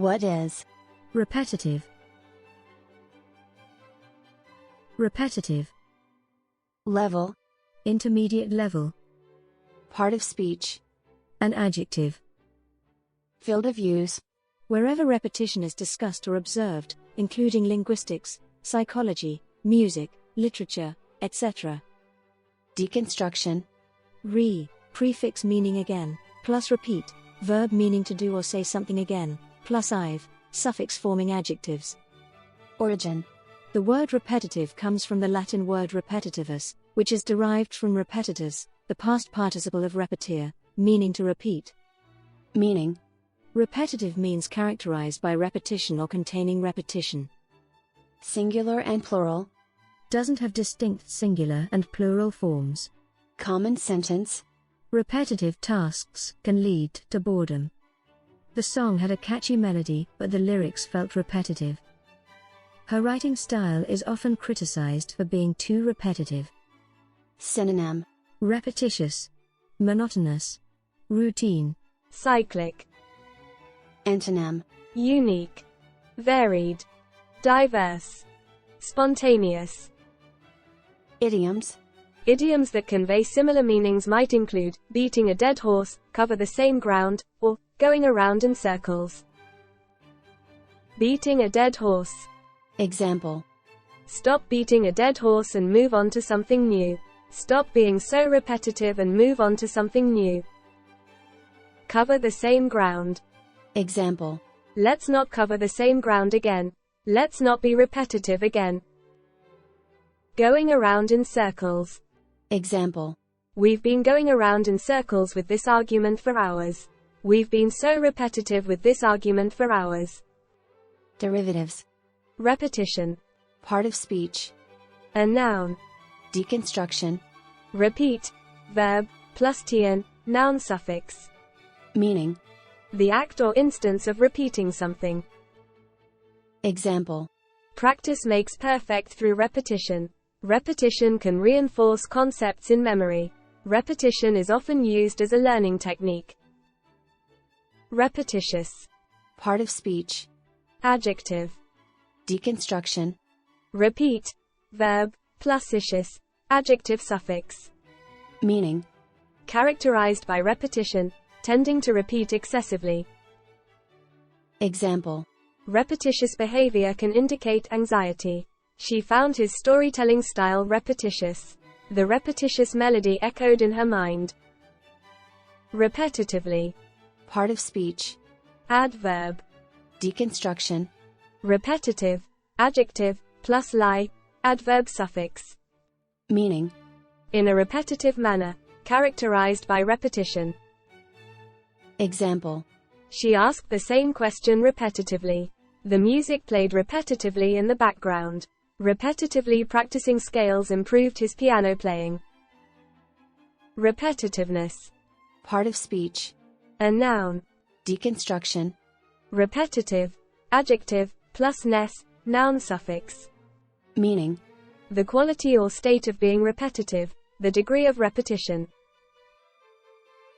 What is repetitive? Repetitive. level, Intermediate level. part of speech, An adjective. field of use, Wherever repetition is discussed or observed, including linguistics, psychology, music, literature, etc. deconstruction, Prefix meaning again, plus repeat, verb meaning to do or say something again, plus -ive, suffix forming adjectives. origin, The word repetitive comes from the Latin word repetitivus, which is derived from repetitus, the past participle of repetire, meaning to repeat. meaning, Repetitive means characterized by repetition or containing repetition. singular and plural, Doesn't have distinct singular and plural forms. common sentence, Repetitive tasks can lead to boredom. The song had a catchy melody, but the lyrics felt repetitive. Her writing style is often criticized for being too repetitive. synonym, Repetitious, monotonous, routine, cyclic, antonym, unique, varied, diverse, spontaneous. idioms, Idioms that convey similar meanings might include beating a dead horse, cover the same ground, or going around in circles. Beating a dead horse. example, Stop beating a dead horse and move on to something new. Stop being so repetitive and move on to something new. Cover the same ground. example, Let's not cover the same ground again. Let's not be repetitive again. Going around in circles. example, We've been going around in circles with this argument for hours. We've been so repetitive with this argument for hours. derivatives, Repetition. part of speech, A noun. deconstruction, Repeat. Verb, plus tn, noun suffix. meaning, The act or instance of repeating something. example, Practice makes perfect through repetition. Repetition can reinforce concepts in memory. Repetition is often used as a learning technique. Repetitious. part of speech, Adjective. deconstruction, Repeat. Verb, plus -itious, adjective suffix. meaning, Characterized by repetition, tending to repeat excessively. example, Repetitious behavior can indicate anxiety. She found his storytelling style repetitious. The repetitious melody echoed in her mind. Repetitively. part of speech, Adverb. deconstruction, Repetitive. Adjective, plus -ly, adverb suffix. meaning, In a repetitive manner, characterized by repetition. example, She asked the same question repetitively. The music played repetitively in the background. Repetitively practicing scales improved his piano playing. Repetitiveness. part of speech, A noun. deconstruction, Repetitive. Adjective, plus -ness, noun suffix. meaning, The quality or state of being repetitive, the degree of repetition.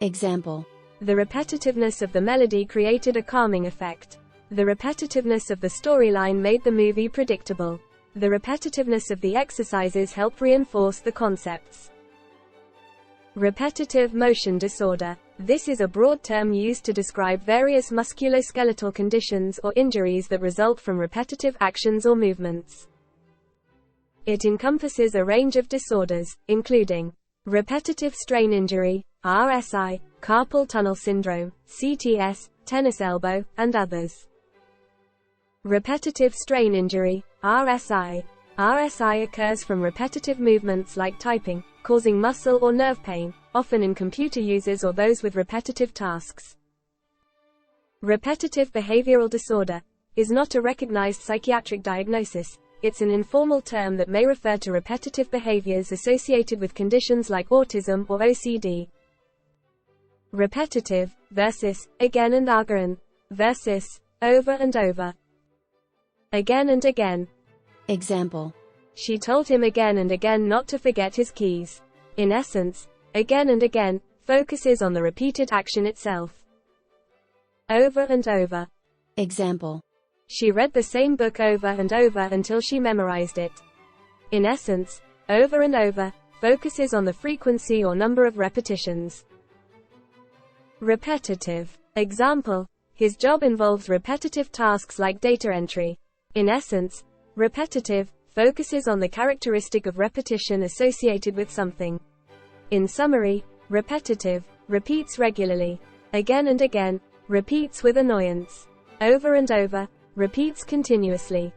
example, The repetitiveness of the melody created a calming effect. The repetitiveness of the storyline made the movie predictable. The repetitiveness of the exercises helped reinforce the concepts. Repetitive motion disorder. This is a broad term used to describe various musculoskeletal conditions or injuries that result from repetitive actions or movements. It encompasses a range of disorders, including repetitive strain injury, RSI, carpal tunnel syndrome, CTS, tennis elbow, and others. Repetitive strain injury, RSI. RSI occurs from repetitive movements like typing, causing muscle or nerve pain, often in computer users or those with repetitive tasks. Repetitive behavioral disorder is not a recognized psychiatric diagnosis. It's an informal term that may refer to repetitive behaviors associated with conditions like autism or OCD. Repetitive versus again and again versus over and over. Again and again. example, She told him again and again not to forget his keys. In essence, again and again focuses on the repeated action itself. Over and over. Example. She read the same book over and over until she memorized it. In essence, over and over focuses on the frequency or number of repetitions. Repetitive. Example. His job involves repetitive tasks like data entry. In essence, repetitive focuses on the characteristic of repetition associated with something. In summary, repetitive repeats regularly, again and again, repeats with annoyance. Over and over repeats continuously.